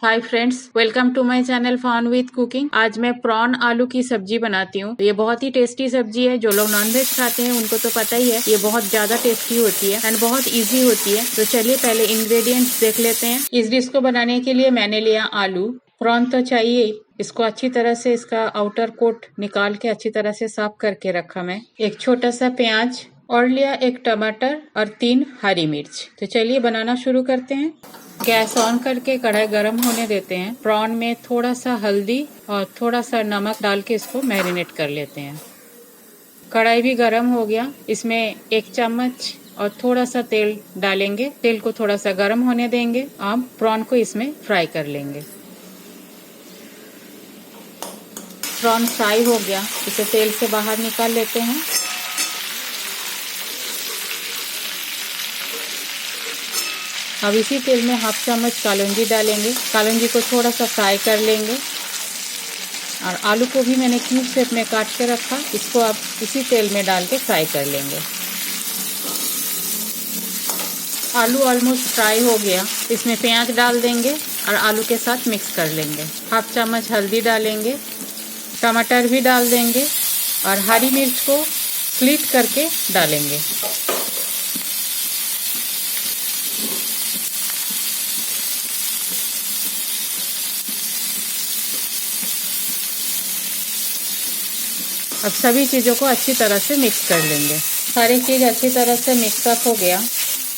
Hi friends, welcome to my channel fun with cooking. आज मैं prawn आलू की सब्जी बनाती हूँ। ये बहुत ही टेस्टी सब्जी है। जो लोग नॉनवेज खाते हैं उनको तो पता ही है, ये बहुत ज्यादा टेस्टी होती है एंड बहुत इजी होती है। तो चलिए पहले इंग्रेडिएंट्स देख लेते हैं। इस डिश को बनाने के लिए मैंने लिया आलू। प्रॉन तो चाहिए। इसको अच्छी तरह से इसका आउटर कोट निकाल के अच्छी तरह से साफ करके रखा मैं। एक छोटा सा प्याज और लिया, एक टमाटर और 3 हरी मिर्च। तो चलिए बनाना शुरू करते हैं। गैस ऑन करके कढ़ाई गरम होने देते हैं। प्रॉन में थोड़ा सा हल्दी और थोड़ा सा नमक डाल के इसको मैरिनेट कर लेते हैं। कढ़ाई भी गरम हो गया। इसमें 1 चम्मच और थोड़ा सा तेल डालेंगे। तेल को थोड़ा सा गरम होने देंगे। अब प्रॉन को इसमें फ्राई कर लेंगे। प्रॉन फ्राई हो गया, इसे तेल से बाहर निकाल लेते हैं। अब इसी तेल में 1/2 चम्मच कालौंजी डालेंगे। कालौंजी को थोड़ा सा फ्राई कर लेंगे। और आलू को भी मैंने क्यूब शेप में काट के रखा, इसको अब इसी तेल में डाल के फ्राई कर लेंगे। आलू ऑलमोस्ट फ्राई हो गया। इसमें प्याज डाल देंगे और आलू के साथ मिक्स कर लेंगे। 1/2 चम्मच हल्दी डालेंगे। टमाटर भी डाल देंगे और हरी मिर्च को स्लिट करके डालेंगे। अब सभी चीज़ों को अच्छी तरह से मिक्स कर लेंगे। सारी चीज़ अच्छी तरह से मिक्सअप हो गया।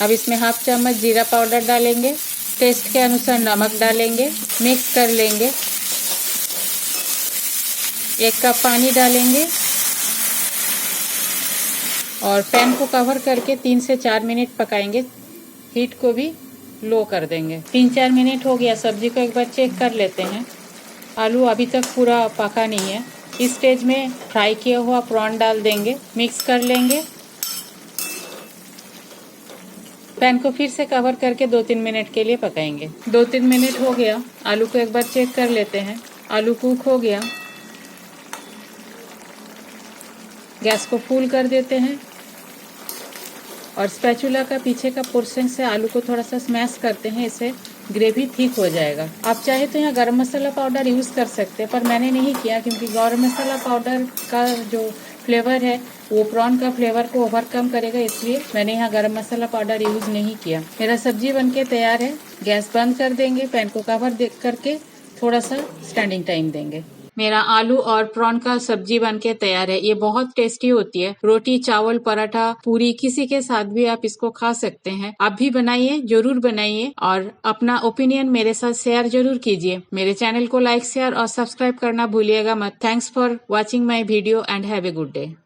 अब इसमें 1/2 चम्मच जीरा पाउडर डालेंगे। टेस्ट के अनुसार नमक डालेंगे। मिक्स कर लेंगे। 1 कप पानी डालेंगे और पैन को कवर करके 3 से 4 मिनट पकाएंगे। हीट को भी लो कर देंगे। 3-4 मिनट हो गया। सब्जी को एक बार चेक कर लेते हैं। आलू अभी तक पूरा पका नहीं है। इस स्टेज में फ्राई किया हुआ प्रॉन डाल देंगे। मिक्स कर लेंगे। पैन को फिर से कवर करके 2-3 मिनट के लिए पकाएंगे। 2-3 मिनट हो गया। आलू को एक बार चेक कर लेते हैं। आलू कुक हो गया। गैस को फुल कर देते हैं और स्पैचुला का पीछे का पोर्शन से आलू को थोड़ा सा स्मैश करते हैं। इससे ग्रेवी ठीक हो जाएगा। आप चाहे तो यहाँ गरम मसाला पाउडर यूज़ कर सकते हैं, पर मैंने नहीं किया क्योंकि गरम मसाला पाउडर का जो फ्लेवर है वो प्रॉन का फ्लेवर को ओवरकम करेगा, इसलिए मैंने यहाँ गरम मसाला पाउडर यूज़ नहीं किया। मेरा सब्जी बनके तैयार है। गैस बंद कर देंगे। पैन को कवर करके थोड़ा सा स्टैंडिंग टाइम देंगे। मेरा आलू और प्रॉन का सब्जी बनके तैयार है। ये बहुत टेस्टी होती है। रोटी, चावल, पराठा, पूरी किसी के साथ भी आप इसको खा सकते हैं। आप भी बनाइए, जरूर बनाइए और अपना ओपिनियन मेरे साथ शेयर जरूर कीजिए। मेरे चैनल को लाइक, शेयर और सब्सक्राइब करना भूलिएगा मत। Thanks for watching my video and have a good day.